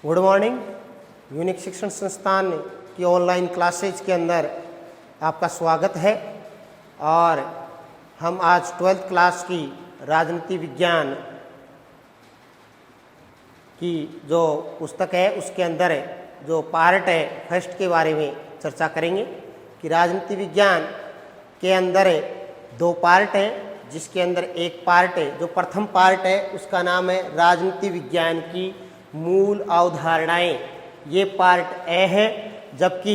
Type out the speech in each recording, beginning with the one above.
Good morning. Unique शिक्षण संस्थान की ऑनलाइन क्लासेज के अंदर आपका स्वागत है। और हम आज 12th क्लास की राजनीति विज्ञान की जो पुस्तक है उसके अंदर जो पार्ट है फर्स्ट के बारे में चर्चा करेंगे कि राजनीति विज्ञान के अंदर 2 पार्ट हैं, जिसके अंदर एक पार्ट है जो प्रथम पार्ट है उसका नाम है राजनीति विज्ञान की मूल अवधारणाएं। ये पार्ट ए है, जबकि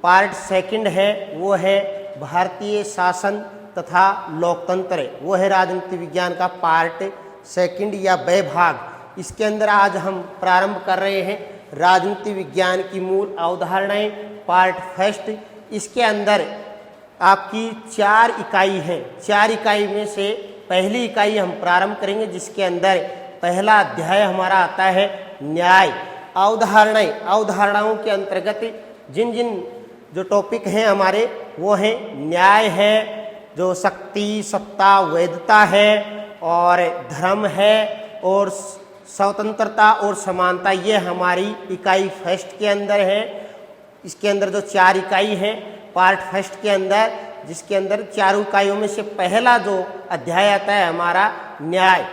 पार्ट सेकंड है वो है भारतीय शासन तथा लोकतंत्र, वो है राजनीति विज्ञान का पार्ट सेकंड या ब भाग। इसके अंदर आज हम प्रारंभ कर रहे हैं राजनीति विज्ञान की मूल अवधारणाएं पार्ट फर्स्ट। इसके अंदर आपकी 4 इकाई हैं। 4 इकाई में से पहली इकाई हम प्रारंभ करेंगे, जिसके अंदर पहला अध्याय हमारा आता है न्याय। अवधारणाओं के अंतर्गत जिन जिन जो टॉपिक हैं हमारे वो हैं न्याय है, जो शक्ति सत्ता वैधता है, और धर्म है, और स्वतंत्रता और समानता। ये हमारी इकाई फर्स्ट के अंदर है। इसके अंदर जो 4 इकाई है पार्ट फर्स्ट के अंदर, जिसके अंदर 4 इकाइयों में से पहला जो अध्याय आता है हमारा न्याय।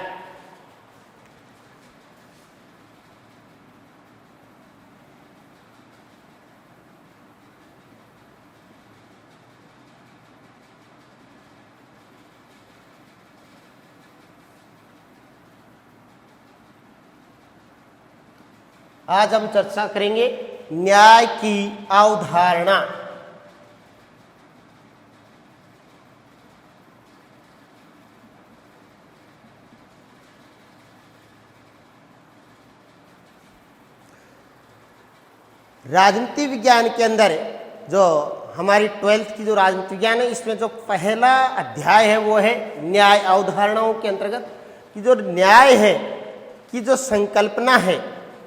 आज हम चर्चा करेंगे न्याय की अवधारणा। राजनीति विज्ञान के अंदर जो हमारी 12th की जो राजनीति विज्ञान है, इसमें जो पहला अध्याय है वो है न्याय। अवधारणाओं के अंतर्गत कि जो न्याय है कि जो संकल्पना है,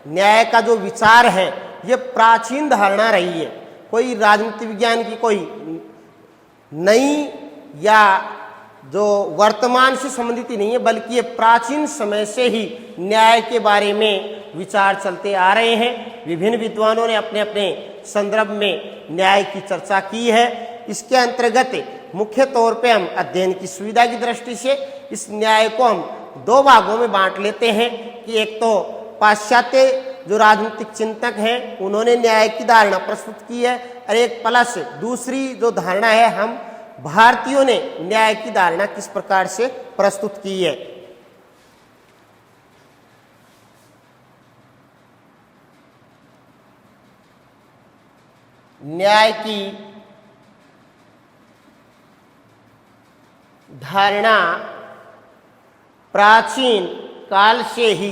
न्याय का जो विचार है, ये प्राचीन धारणा रही है। कोई राजनीति विज्ञान की कोई नई या जो वर्तमान से संबंधित ही नहीं है, बल्कि ये प्राचीन समय से ही न्याय के बारे में विचार चलते आ रहे हैं। विभिन्न विद्वानों ने अपने अपने संदर्भ में न्याय की चर्चा की है। इसके अंतर्गत मुख्य तौर पे हम अध्ययन की सुविधा की दृष्टि से इस न्याय को हम 2 भागों में बांट लेते हैं कि एक तो पाश्चात्य जो राजनीतिक चिंतक हैं उन्होंने न्याय की धारणा प्रस्तुत की है, और एक प्लस दूसरी जो धारणा है हम भारतीयों ने न्याय की धारणा किस प्रकार से प्रस्तुत की है। न्याय की धारणा प्राचीन काल से ही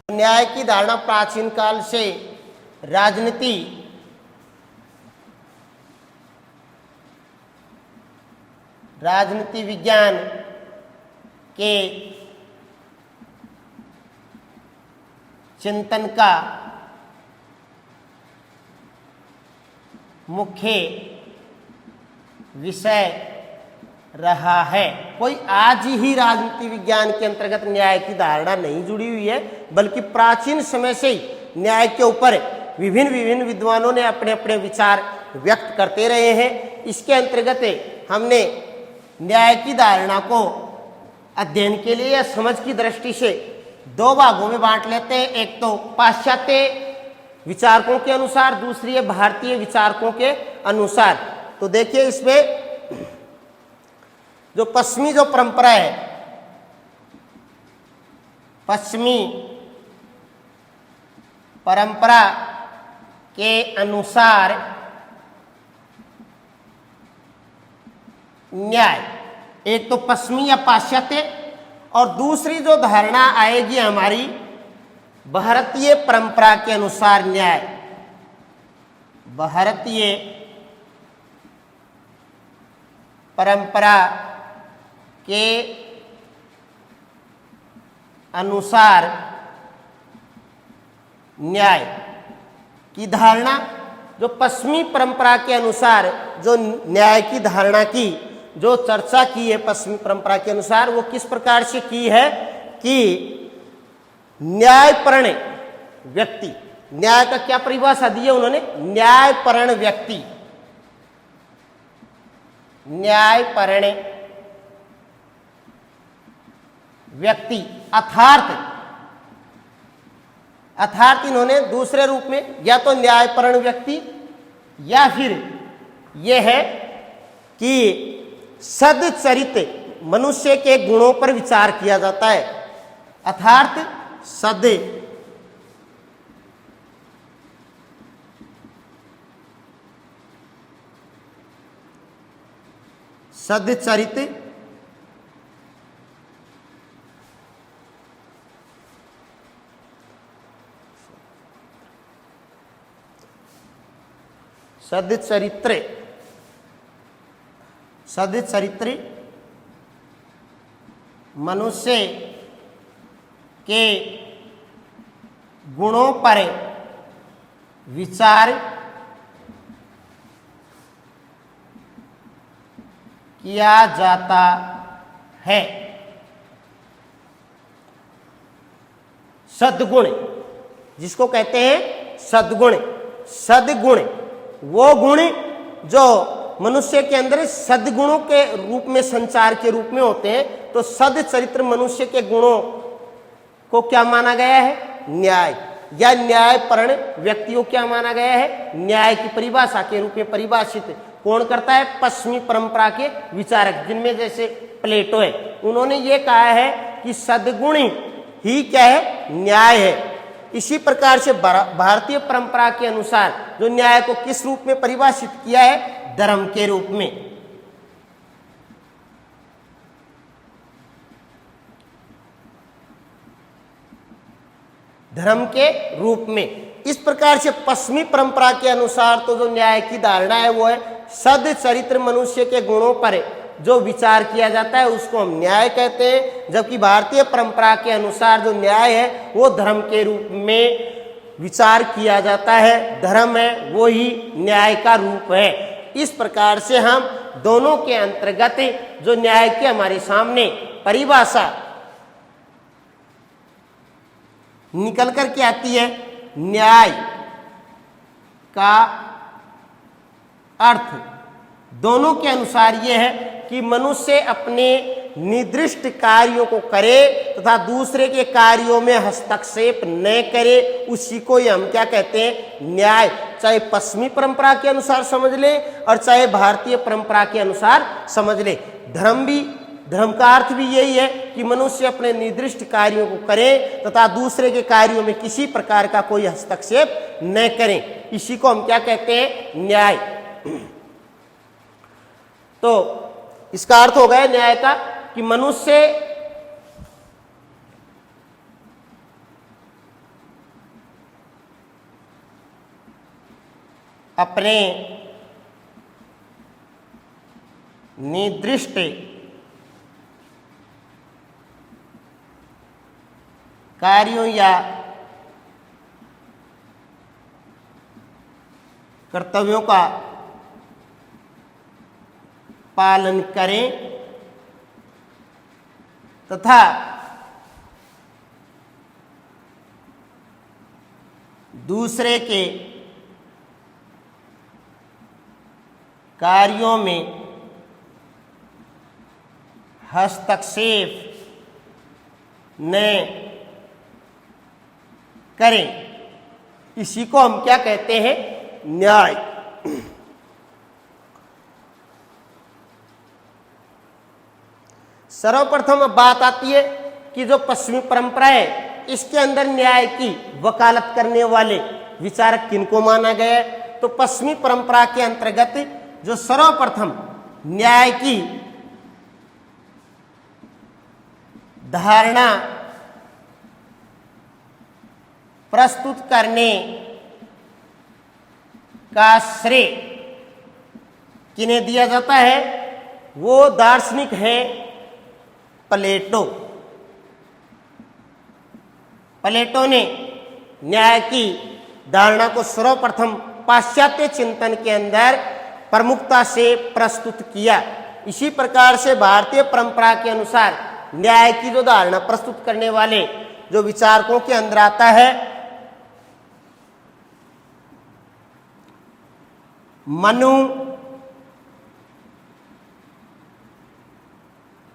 न्याय की धारणा प्राचीन काल से राजनीति विज्ञान के चिंतन का मुख्य विषय रहा है। कोई आज ही राजनीति विज्ञान के अंतर्गत न्याय की धारणा नहीं जुड़ी हुई है, बल्कि प्राचीन समय से ही न्याय के ऊपर विभिन्न विद्वानों ने अपने अपने विचार व्यक्त करते रहे हैं। इसके अंतर्गत हमने न्याय की धारणा को अध्ययन के लिए या समझ की दृष्टि से 2 भागों में बांट लेते हैं। एक तो पाश्चात्य विचारकों के अनुसार, दूसरी है भारतीय विचारकों के अनुसार। तो देखिए इसमें जो पश्चिमी जो परंपरा है, पश्चिमी परंपरा के अनुसार न्याय, एक तो पश्चिमी या पाश्चात्य, और दूसरी जो धारणा आएगी हमारी भारतीय परंपरा के अनुसार न्याय। भारतीय परंपरा के अनुसार न्याय की धारणा, जो पश्चिमी परंपरा के अनुसार जो न्याय की धारणा की जो चर्चा की है पश्चिमी परंपरा के अनुसार वो किस प्रकार से की है कि न्यायपरण व्यक्ति, न्याय का क्या परिभाषा दी है उन्होंने, न्यायपरण व्यक्ति, न्यायपरण व्यक्ति अर्थात इन्होंने दूसरे रूप में या तो न्यायपरण व्यक्ति या फिर यह है कि सदचरित मनुष्य के गुणों पर विचार किया जाता है, अर्थात सदचरित सदचरित्र मनुष्य के गुणों पर विचार किया जाता है। सद्गुण जिसको कहते हैं सद्गुण, सद्गुण वो गुण जो मनुष्य के अंदर सद्गुणों के रूप में संचार के रूप में होते हैं। तो सदचरित्र मनुष्य के गुणों को क्या माना गया है, न्याय, या न्यायपरण व्यक्तियों क्या माना गया है, न्याय की परिभाषा के रूप में परिभाषित कौन करता है, पश्चिमी परंपरा के विचारक, जिनमें जैसे प्लेटो है, उन्होंने ये कहा है कि सद्गुण ही क्या है, न्याय है। इसी प्रकार से भारतीय परंपरा के अनुसार जो न्याय को किस रूप में परिभाषित किया है, धर्म के रूप में। धर्म के रूप में। इस प्रकार से पश्चिमी परंपरा के अनुसार तो जो न्याय की धारणा है वो है सदचरित्र मनुष्य के गुणों पर जो विचार किया जाता है उसको हम न्याय कहते हैं, जबकि भारतीय परंपरा के अनुसार जो न्याय है वो धर्म के रूप में विचार किया जाता है। धर्म है वो ही न्याय का रूप है। इस प्रकार से हम दोनों के अंतर्गत जो न्याय की हमारे सामने परिभाषा निकल कर के आती है, न्याय का अर्थ दोनों के अनुसार यह है कि मनुष्य अपने निर्दिष्ट कार्यों को करे तथा दूसरे के कार्यों में हस्तक्षेप न करे, उसी को ही हम क्या कहते हैं, न्याय। चाहे पश्चिमी परंपरा के अनुसार समझ ले और चाहे भारतीय परंपरा के अनुसार समझ ले। धर्म का अर्थ भी यही है कि मनुष्य अपने निर्दिष्ट कार्यों को करे तथा दूसरे के कार्यों में किसी प्रकार का कोई हस्तक्षेप न करें, इसी को हम क्या कहते हैं, न्याय। तो इसका अर्थ हो गया न्याय का कि मनुष्य अपने निर्दिष्ट कार्यों या कर्तव्यों का पालन करें तथा दूसरे के कार्यों में हस्तक्षेप न करें, इसी को हम क्या कहते हैं, न्याय। सर्वप्रथम बात आती है कि जो पश्चिमी परंपरा है इसके अंदर न्याय की वकालत करने वाले विचारक किनको माना गया है। तो पश्चिमी परंपरा के अंतर्गत जो सर्वप्रथम न्याय की धारणा प्रस्तुत करने का श्रेय किन्हें दिया जाता है, वो दार्शनिक है प्लेटो। प्लेटो ने न्याय की धारणा को सर्वप्रथम पाश्चात्य चिंतन के अंदर प्रमुखता से प्रस्तुत किया। इसी प्रकार से भारतीय परंपरा के अनुसार न्याय की जो धारणा प्रस्तुत करने वाले जो विचारकों के अंदर आता है मनु,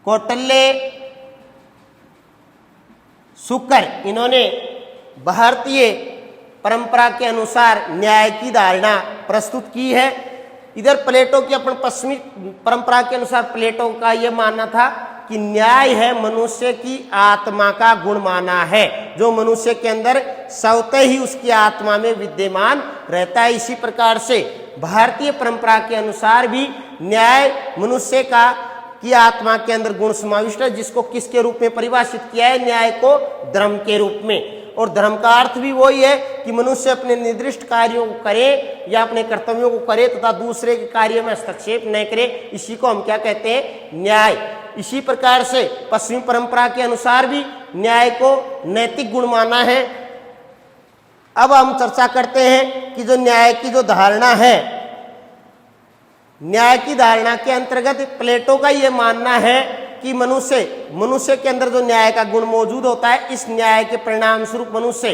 कौटिल्य, शुक्र, इन्होंने भारतीय परंपरा के अनुसार न्याय की धारणा प्रस्तुत की है। इधर प्लेटो की अपन पश्चिमी परंपरा के अनुसार प्लेटो का यह मानना था कि न्याय है मनुष्य की आत्मा का गुण माना है, जो मनुष्य के अंदर स्वतः ही उसकी आत्मा में विद्यमान रहता है। इसी प्रकार से भारतीय परंपरा के अनुसार भी न्याय मनुष्य का की आत्मा के अंदर गुण समाविष्ट है, जिसको किसके रूप में परिभाषित किया है? न्याय को धर्म के रूप में। और धर्म का अर्थ भी वही है कि मनुष्य अपने निर्दिष्ट कार्यों को करे या अपने कर्तव्यों को करे तथा दूसरे के कार्य में हस्तक्षेप न करे, इसी को हम क्या कहते हैं? न्याय। इसी प्रकार से पश्चिमी परंपरा के अनुसार भी न्याय को नैतिक गुण माना है। अब हम चर्चा करते हैं कि जो न्याय की जो धारणा है, न्याय की धारणा के अंतर्गत प्लेटो का यह मानना है कि मनुष्य के अंदर जो न्याय का गुण मौजूद होता है, इस न्याय के परिणाम स्वरूप मनुष्य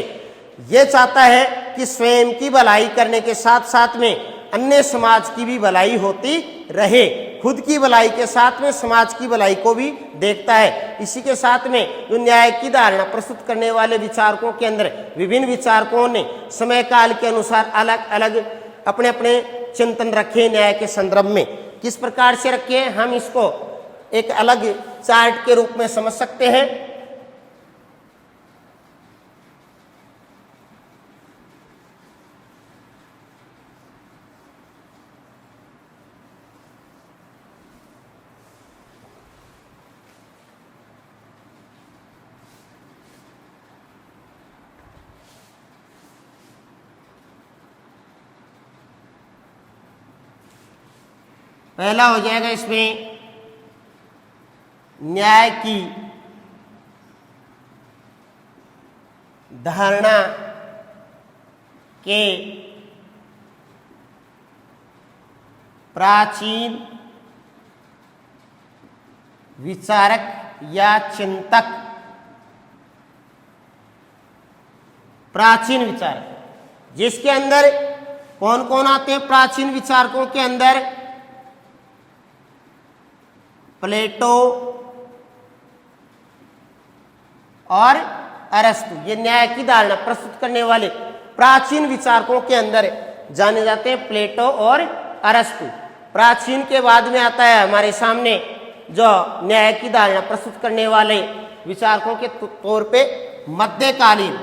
ये चाहता है कि स्वयं की भलाई करने के साथ साथ में अन्य समाज की भी भलाई होती रहे। खुद की भलाई के साथ में समाज की भलाई को भी देखता है। इसी के साथ में जो न्याय की धारणा प्रस्तुत करने वाले विचारकों के अंदर विभिन्न विचारकों ने समय काल के अनुसार अलग अलग अपने अपने चिंतन रखे न्याय के संदर्भ में। किस प्रकार से रखे, हम इसको एक अलग चार्ट के रूप में समझ सकते हैं। पहला हो जाएगा इसमें न्याय की धारणा के प्राचीन विचारक या चिंतक। प्राचीन विचारक जिसके अंदर कौन कौन आते हैं? प्राचीन विचारकों के अंदर प्लेटो और अरस्तु, ये न्याय की धारणा प्रस्तुत करने वाले प्राचीन विचारकों के अंदर जाने जाते हैं प्लेटो और अरस्तु। प्राचीन के बाद में आता है हमारे सामने जो न्याय की धारणा प्रस्तुत करने वाले विचारकों के तौर पे मध्यकालीन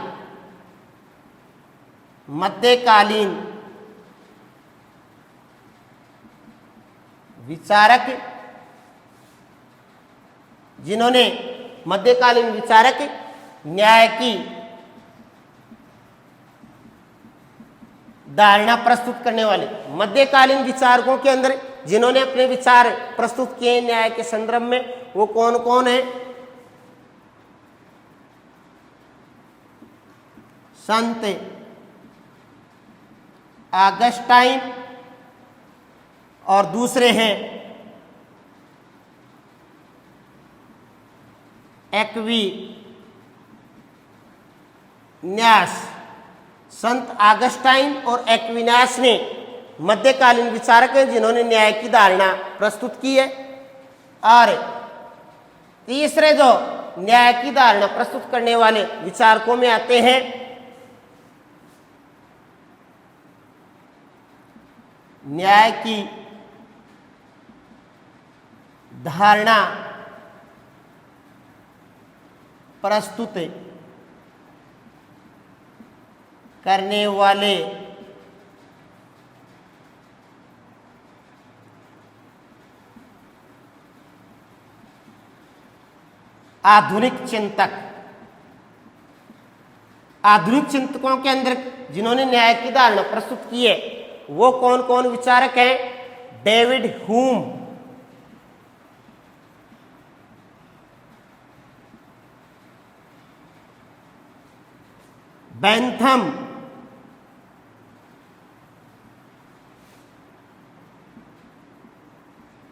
विचारक, जिन्होंने मध्यकालीन विचारक न्याय की धारणा प्रस्तुत करने वाले मध्यकालीन विचारकों के अंदर जिन्होंने अपने विचार प्रस्तुत किए न्याय के संदर्भ में, वो कौन कौन है? संत ऑगस्टाइन और दूसरे हैं एक्विनास। संत ऑगस्टाइन और एक्विनास ने मध्यकालीन विचारक हैं जिन्होंने न्याय की धारणा प्रस्तुत की है। और तीसरे जो न्याय की धारणा प्रस्तुत करने वाले विचारकों में आते हैं न्याय की धारणा प्रस्तुत करने वाले आधुनिक चिंतक। आधुनिक चिंतकों के अंदर जिन्होंने न्याय की धारणा प्रस्तुत की है वो कौन कौन विचारक हैं? David Hume, Bentham,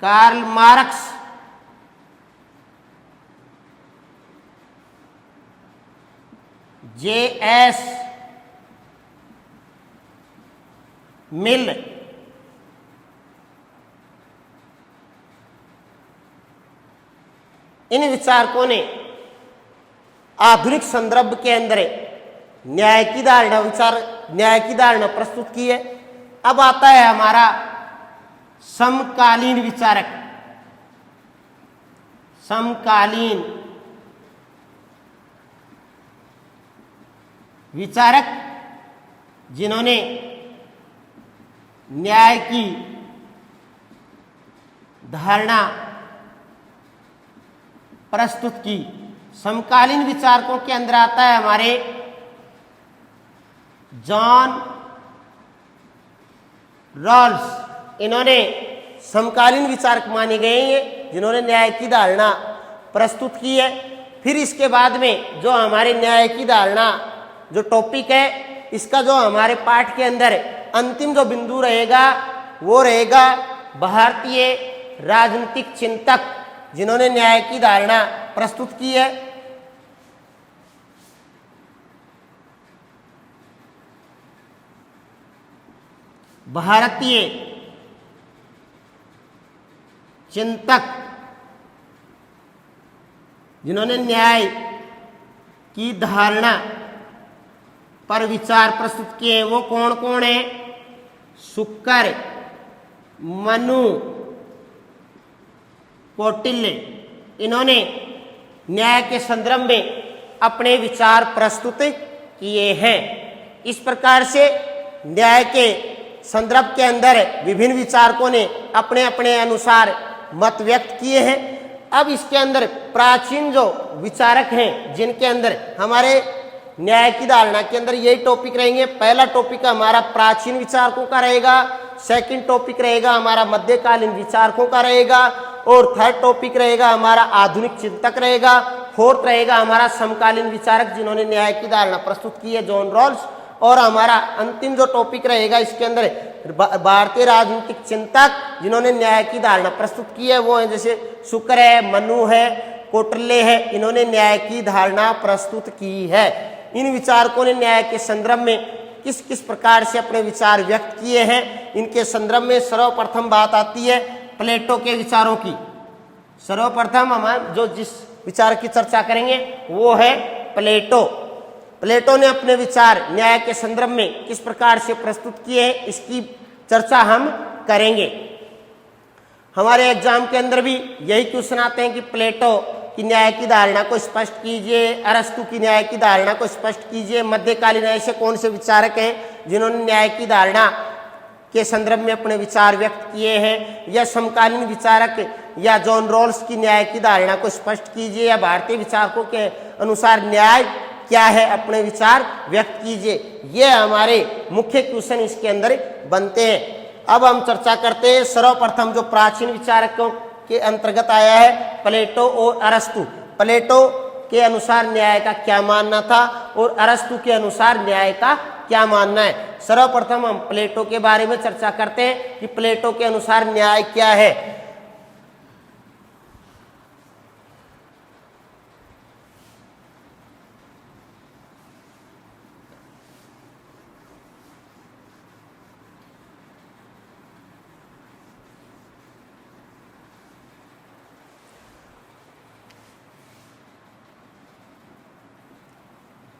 Karl Marx, J.S. Mill, इन विचारकों ने आधुनिक संदर्भ के अंदर न्याय की धारणा प्रस्तुत की है। अब आता है हमारा समकालीन विचारक, समकालीन विचारक जिन्होंने न्याय की धारणा प्रस्तुत की। समकालीन विचारकों के अंदर आता है हमारे जॉन रॉल्स। इन्होंने समकालीन विचारक माने गए हैं जिन्होंने न्याय की धारणा प्रस्तुत की है। फिर इसके बाद में जो हमारे न्याय की धारणा जो टॉपिक है, इसका जो हमारे पाठ के अंदर अंतिम जो बिंदु रहेगा वो रहेगा भारतीय राजनीतिक चिंतक जिन्होंने न्याय की धारणा प्रस्तुत की है। भारतीय चिंतक जिन्होंने न्याय की धारणा पर विचार प्रस्तुत किए हैं वो कौन कौन है? शुक्र, मनु, कौटिल्य। इन्होंने न्याय के संदर्भ में अपने विचार प्रस्तुत किए हैं। इस प्रकार से न्याय के संदर्भ के अंदर विभिन्न विचारकों ने अपने अपने अनुसार मत व्यक्त किए हैं। अब इसके अंदर प्राचीन जो विचारक हैं जिनके अंदर हमारे न्याय की धारणा के अंदर यही टॉपिक रहेंगे। पहला टॉपिक हमारा प्राचीन विचारकों का रहेगा, सेकंड टॉपिक रहेगा हमारा मध्यकालीन विचारकों का रहेगा, और थर्ड टॉपिक रहेगा हमारा आधुनिक चिंतक रहेगा, फोर्थ रहेगा हमारा समकालीन विचारक जिन्होंने न्याय की धारणा प्रस्तुत की है, जॉन रॉल्स, और हमारा अंतिम जो टॉपिक रहेगा इसके अंदर भारतीय राजनीतिक चिंतक जिन्होंने न्याय की धारणा प्रस्तुत की है वो है जैसे शुक्र है, मनु है, कौटिल्य है। इन्होंने न्याय की धारणा प्रस्तुत की है। इन विचारकों ने न्याय के संदर्भ में किस किस प्रकार से अपने विचार व्यक्त किए हैं, इनके संदर्भ में सर्वप्रथम बात आती है प्लेटो के विचारों की। सर्वप्रथम हम जो जिस विचार की चर्चा करेंगे वो है प्लेटो। प्लेटो ने अपने विचार न्याय के संदर्भ में किस प्रकार से प्रस्तुत किए हैं इसकी चर्चा हम करेंगे। हमारे एग्जाम के अंदर भी यही क्वेश्चन आते हैं कि प्लेटो की न्याय की धारणा को स्पष्ट कीजिए, अरस्तु की न्याय की धारणा को स्पष्ट कीजिए। मध्यकालीन ऐसे कौन से विचारक हैं जिन्होंने न्याय की धारणा के संदर्भ में अपने विचार व्यक्त किए हैं, या समकालीन विचारक या जॉन रॉल्स की न्याय की धारणा को स्पष्ट कीजिए, या भारतीय विचारकों के अनुसार न्याय क्या है अपने विचार व्यक्त कीजिए। ये हमारे मुख्य क्वेश्चन इसके अंदर बनते हैं। अब हम चर्चा करते हैं सर्वप्रथम जो प्राचीन विचारकों के अंतर्गत आया है प्लेटो और अरस्तु। प्लेटो के अनुसार न्याय का क्या मानना था और अरस्तु के अनुसार न्याय का क्या मानना है। सर्वप्रथम हम प्लेटो के बारे में चर्चा करते हैं कि प्लेटो के अनुसार न्याय क्या है।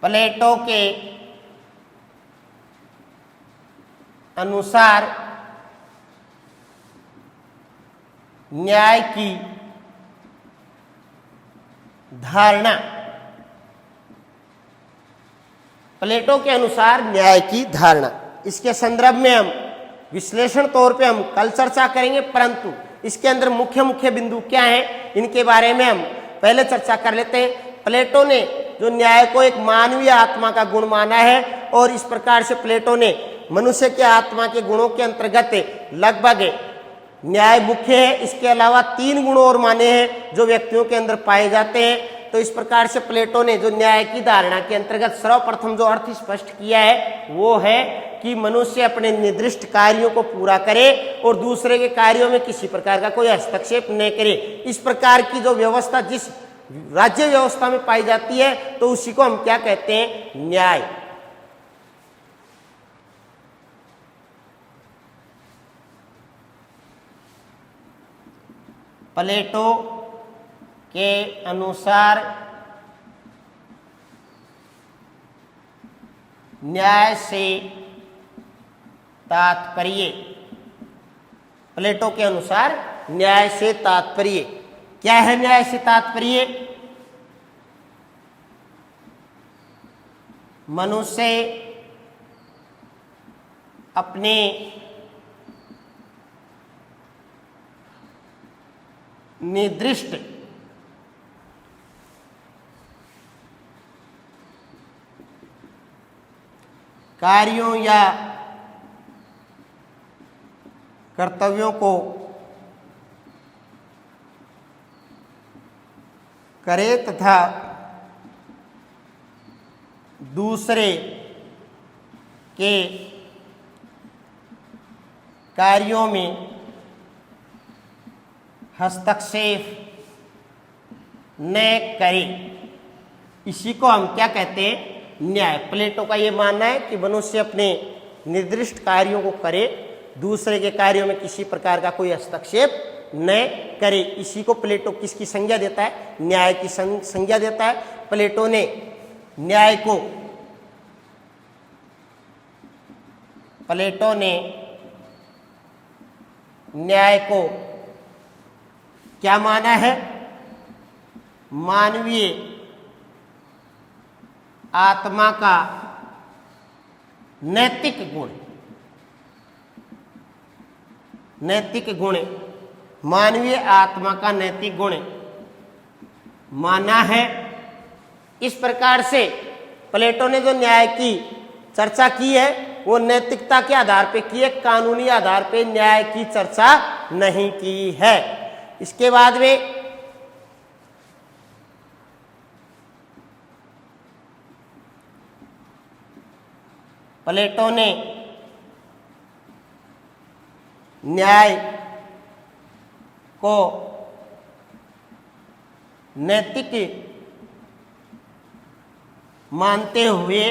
प्लेटो के अनुसार न्याय की धारणा, प्लेटो के अनुसार न्याय की धारणा, इसके संदर्भ में हम विश्लेषण तौर पे हम कल चर्चा करेंगे, परंतु इसके अंदर मुख्य मुख्य बिंदु क्या हैं इनके बारे में हम पहले चर्चा कर लेते हैं। प्लेटो ने जो न्याय को एक मानवीय आत्मा का गुण माना है, और इस प्रकार से प्लेटो ने मनुष्य के आत्मा के गुणों के अंतर्गत लगभग न्याय मुख्य है। इसके अलावा 3 गुण और माने हैं जो व्यक्तियों के अंदर पाए जाते हैं। तो इस प्रकार से प्लेटो ने जो न्याय की धारणा के अंतर्गत सर्वप्रथम जो अर्थ स्पष्ट किया है वो है कि मनुष्य अपने निर्दिष्ट कार्यों को पूरा करे और दूसरे के कार्यों में किसी प्रकार का कोई हस्तक्षेप न करे। इस प्रकार की जो व्यवस्था जिस राज्य व्यवस्था में पाई जाती है तो उसी को हम क्या कहते हैं, न्याय। प्लेटो के अनुसार न्याय से तात्पर्य, प्लेटो के अनुसार न्याय से तात्पर्य क्या है? न्याय से तात्पर्य मनुष्य अपने निर्दिष्ट कार्यों या कर्तव्यों को करे तथा दूसरे के कार्यों में हस्तक्षेप न करे, इसी को हम क्या कहते हैं, न्याय। प्लेटो का ये मानना है कि मनुष्य अपने निर्दिष्ट कार्यों को करे, दूसरे के कार्यों में किसी प्रकार का कोई हस्तक्षेप न करे। इसी को प्लेटो किसकी संज्ञा देता है, न्याय की संज्ञा देता है। प्लेटो ने न्याय को, प्लेटो ने न्याय को क्या माना है, मानवीय आत्मा का नैतिक गुण, नैतिक गुण, मानवीय आत्मा का नैतिक गुण माना है। इस प्रकार से प्लेटो ने जो न्याय की चर्चा की है वो नैतिकता के आधार पे की है, कानूनी आधार पे न्याय की चर्चा नहीं की है। इसके बाद में प्लेटो ने न्याय को नैतिक मानते हुए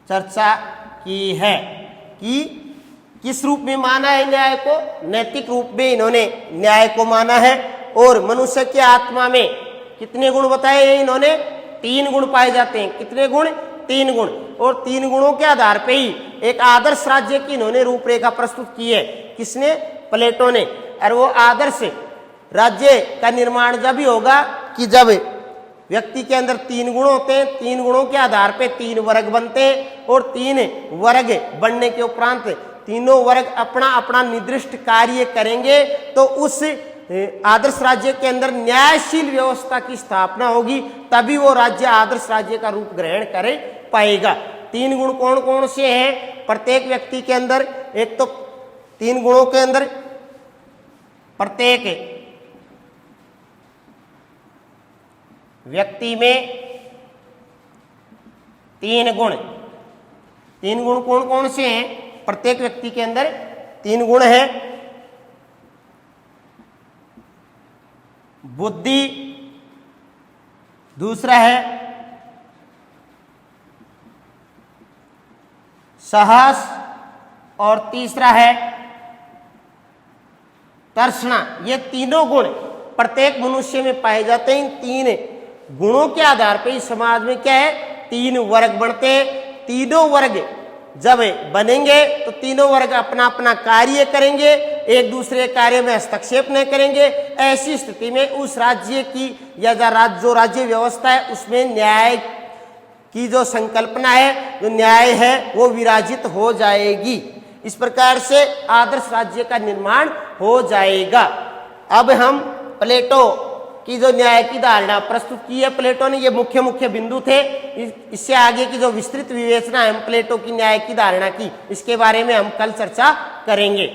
चर्चा की है कि किस रूप में माना है न्याय को, नैतिक रूप में इन्होंने न्याय को माना है। और मनुष्य की आत्मा में कितने गुण बताए हैं इन्होंने, 3 गुण पाए जाते हैं। कितने गुण, 3 गुण। और 3 गुणों के आधार पे ही एक आदर्श राज्य की इन्होंने रूपरेखा प्रस्तुत की है। किसने, प्लेटो ने। और वो आदर्श राज्य का निर्माण जब ही होगा कि जब व्यक्ति के अंदर 3 गुण होते हैं, 3 गुणों के आधार पे 3 वर्ग बनते हैं और 3 वर्ग बनने के उपरांत तीनों वर्ग अपना अपना निर्दिष्ट कार्य करेंगे तो उस आदर्श राज्य के अंदर न्यायशील व्यवस्था की स्थापना होगी, तभी वो राज्य आदर्श राज्य का रूप ग्रहण कर पाएगा। 3 गुण कौन कौन से हैं प्रत्येक व्यक्ति के अंदर? एक तो 3 गुणों के अंदर प्रत्येक व्यक्ति में 3 गुण, 3 गुण कौन कौन से हैं? प्रत्येक व्यक्ति के अंदर 3 गुण हैं। बुद्धि, दूसरा है साहस और तीसरा है तर्षणा। ये तीनों गुण प्रत्येक मनुष्य में पाए जाते हैं। इन 3 गुणों के आधार पर इस समाज में क्या है, 3 वर्ग बनते हैं। तीनों वर्ग जब बनेंगे तो तीनों वर्ग अपना अपना कार्य करेंगे, एक दूसरे कार्य में हस्तक्षेप नहीं करेंगे। ऐसी स्थिति में उस राज्य की या जो राज्य व्यवस्था है उसमें न्याय की जो संकल्पना है, जो न्याय है, वो विराजित हो जाएगी। इस प्रकार से आदर्श राज्य का निर्माण हो जाएगा। अब हम प्लेटो की जो न्याय की धारणा प्रस्तुत की है प्लेटो ने, ये मुख्य मुख्य बिंदु थे। इससे आगे की जो विस्तृत विवेचना है हम प्लेटो की न्याय की धारणा की, इसके बारे में हम कल चर्चा करेंगे।